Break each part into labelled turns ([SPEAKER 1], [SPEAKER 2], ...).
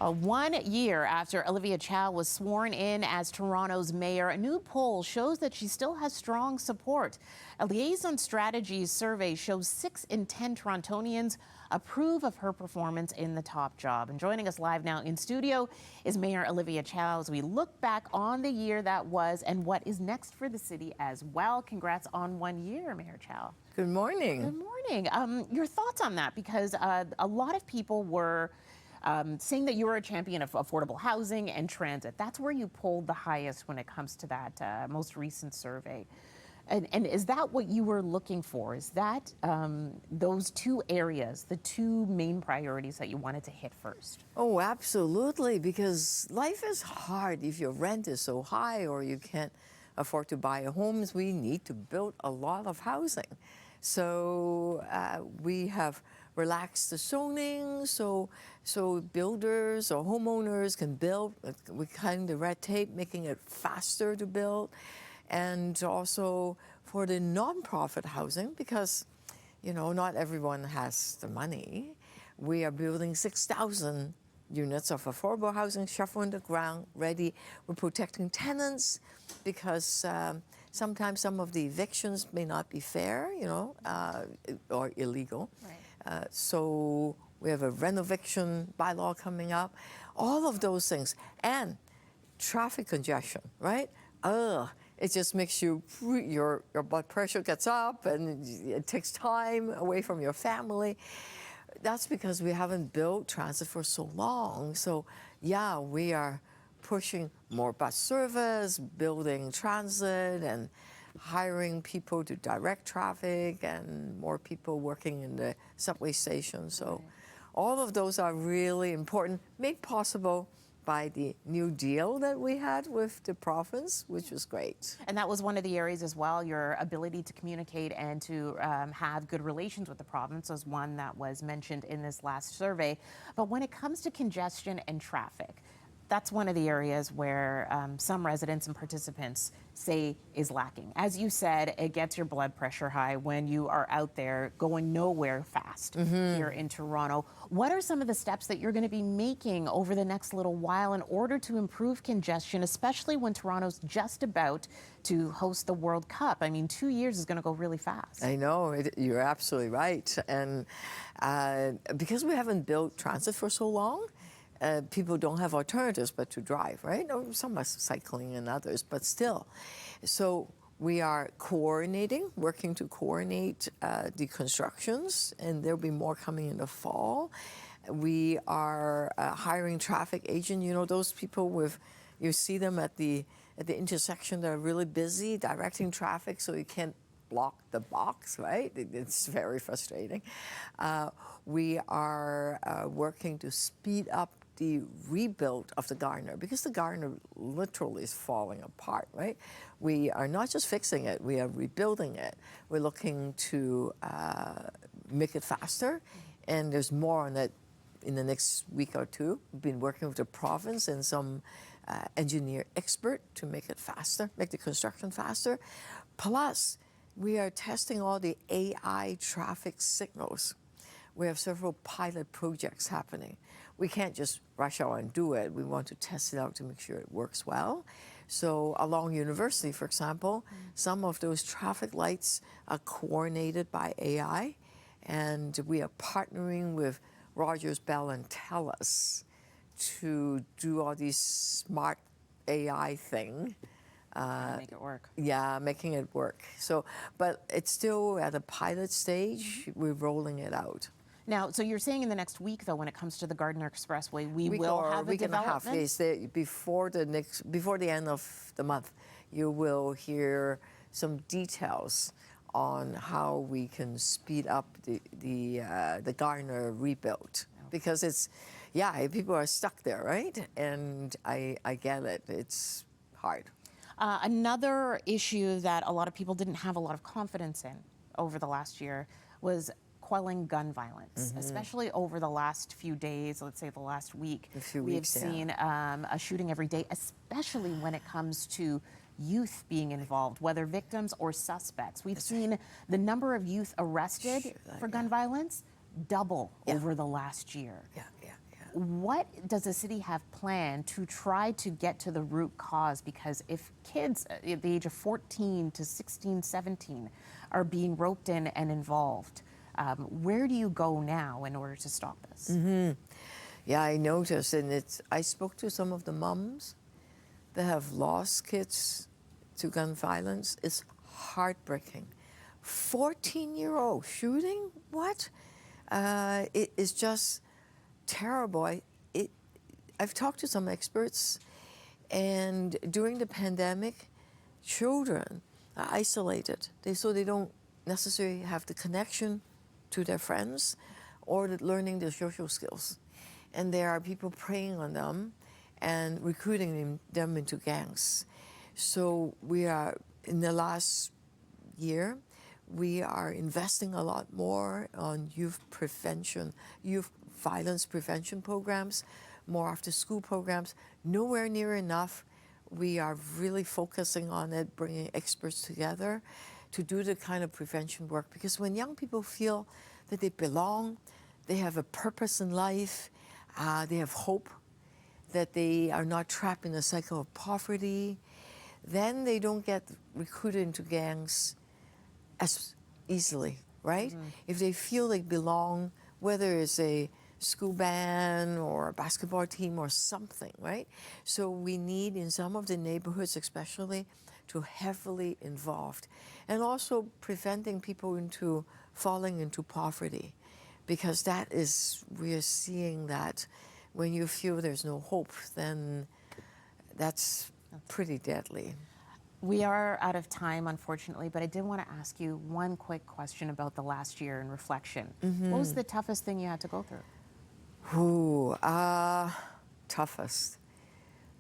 [SPEAKER 1] 1 year after Olivia Chow was sworn in as Toronto's mayor, a new poll shows that she still has strong support. A Liaison Strategies survey shows 6 in 10 Torontonians approve of her performance in the top job. And joining us live now in studio is Mayor Olivia Chow as we look back on the year that was and what is next for the city as well. Congrats on 1 year, Mayor Chow.
[SPEAKER 2] Good morning.
[SPEAKER 1] Good morning. Your thoughts on that, because a lot of people were saying that you were a champion of affordable housing and transit. That's where you polled the highest when it comes to that most recent survey. And is that what you were looking for? Is that those two areas, the two main priorities that you wanted to hit first?
[SPEAKER 2] Oh, absolutely, because life is hard if your rent is so high or you can't afford to buy a home. We need to build a lot of housing. So we have relaxed the zoning, so builders or homeowners can build. We cut the red tape, making it faster to build. And also for the nonprofit housing, because not everyone has the money. We are building 6,000 units of affordable housing, shovel in the ground, ready. We're protecting tenants because sometimes some of the evictions may not be fair, or illegal.
[SPEAKER 1] Right.
[SPEAKER 2] So we have a renoviction bylaw coming up. All of those things. And traffic congestion, right? It just makes your blood pressure gets up and it takes time away from your family. That's because we haven't built transit for so long. So yeah, we are pushing more bus service, building transit, and hiring people to direct traffic, and more people working in the subway station. So all of those are really important, made possible by the new deal that we had with the province, which was great.
[SPEAKER 1] And that was one of the areas as well, your ability to communicate and to have good relations with the province was one that was mentioned in this last survey. But when it comes to congestion and traffic, that's one of the areas where some residents and participants say is lacking. As you said, it gets your blood pressure high when you are out there going nowhere fast here in Toronto. What are some of the steps that you're going to be making over the next little while in order to improve congestion, especially when Toronto's just about to host the World Cup? I mean, 2 years is going to go really fast.
[SPEAKER 2] I know, you're absolutely right. And because we haven't built transit for so long, people don't have alternatives but to drive, right? Some are cycling and others, but still. So we are working to coordinate the constructions, and there'll be more coming in the fall. We are hiring traffic agents, those people you see them at the intersection that are really busy directing traffic so you can't block the box, right? It's very frustrating. We are working to speed up the rebuild of the Gardiner, because the Gardiner literally is falling apart, right? We are not just fixing it, we are rebuilding it. We're looking to make it faster, and there's more on it in the next week or two. We've been working with the province and some engineer expert to make it faster, make the construction faster. Plus, we are testing all the AI traffic signals. We have several pilot projects happening. We can't just rush out and do it. We want to test it out to make sure it works well. So along University, for example, some of those traffic lights are coordinated by AI, and we are partnering with Rogers, Bell, and TELUS to do all these smart AI thing.
[SPEAKER 1] Make it work.
[SPEAKER 2] Yeah, making it work. So, but it's still at a pilot stage. We're rolling it out.
[SPEAKER 1] Now, so you're saying in the next week, though, when it comes to the Gardiner Expressway, we will have a development?
[SPEAKER 2] Before the end of the month, you will hear some details on how we can speed up the Gardiner rebuild. Because people are stuck there, right? And I get it. It's hard.
[SPEAKER 1] Another issue that a lot of people didn't have a lot of confidence in over the last year was quelling gun violence, especially over the last few days, let's say the last week. We have seen a shooting every day, especially when it comes to youth being involved, whether victims or suspects. We've seen the number of youth arrested for gun violence double over the last year. What does the city have planned to try to get to the root cause? Because if kids at the age of 14 to 16, 17 are being roped in and involved, where do you go now in order to stop this?
[SPEAKER 2] Yeah, I noticed, and I spoke to some of the moms that have lost kids to gun violence. It's heartbreaking. 14-year-old shooting? What? It is just terrible. I've talked to some experts, and during the pandemic, children are isolated. So they don't necessarily have the connection to their friends or learning their social skills. And there are people preying on them and recruiting them into gangs. So we are, in the last year, we are investing a lot more on youth prevention, youth violence prevention programs, more after school programs. Nowhere near enough. We are really focusing on it, bringing experts together to do the kind of prevention work. Because when young people feel that they belong, they have a purpose in life, they have hope, that they are not trapped in a cycle of poverty, then they don't get recruited into gangs as easily, right? If they feel they belong, whether it's a school band or a basketball team or something, right? So we need, in some of the neighborhoods especially, to heavily involved, and also preventing people into falling into poverty, because that is, we are seeing that when you feel there's no hope, then that's pretty deadly.
[SPEAKER 1] We are out of time, unfortunately, but I did want to ask you one quick question about the last year in reflection. What was the toughest thing you had to go through?
[SPEAKER 2] Ooh, toughest.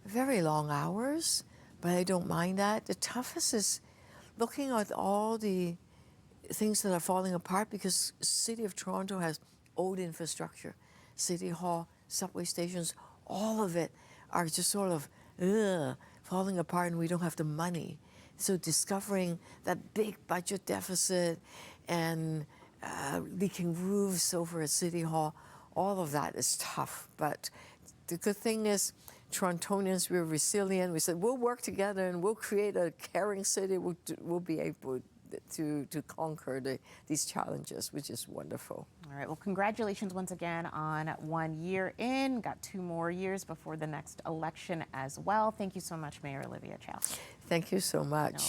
[SPEAKER 2] Very long hours, but I don't mind that. The toughest is looking at all the things that are falling apart, because City of Toronto has old infrastructure, City Hall, subway stations, all of it are just sort of falling apart, and we don't have the money. So discovering that big budget deficit and leaking roofs over at City Hall, all of that is tough. But the good thing is, Torontonians, we're resilient. We said, we'll work together and we'll create a caring city. We'll be able to conquer these challenges, which is wonderful.
[SPEAKER 1] All right, well, congratulations once again on 1 year in. Got 2 more years before the next election as well. Thank you so much, Mayor Olivia Chow.
[SPEAKER 2] Thank you so much.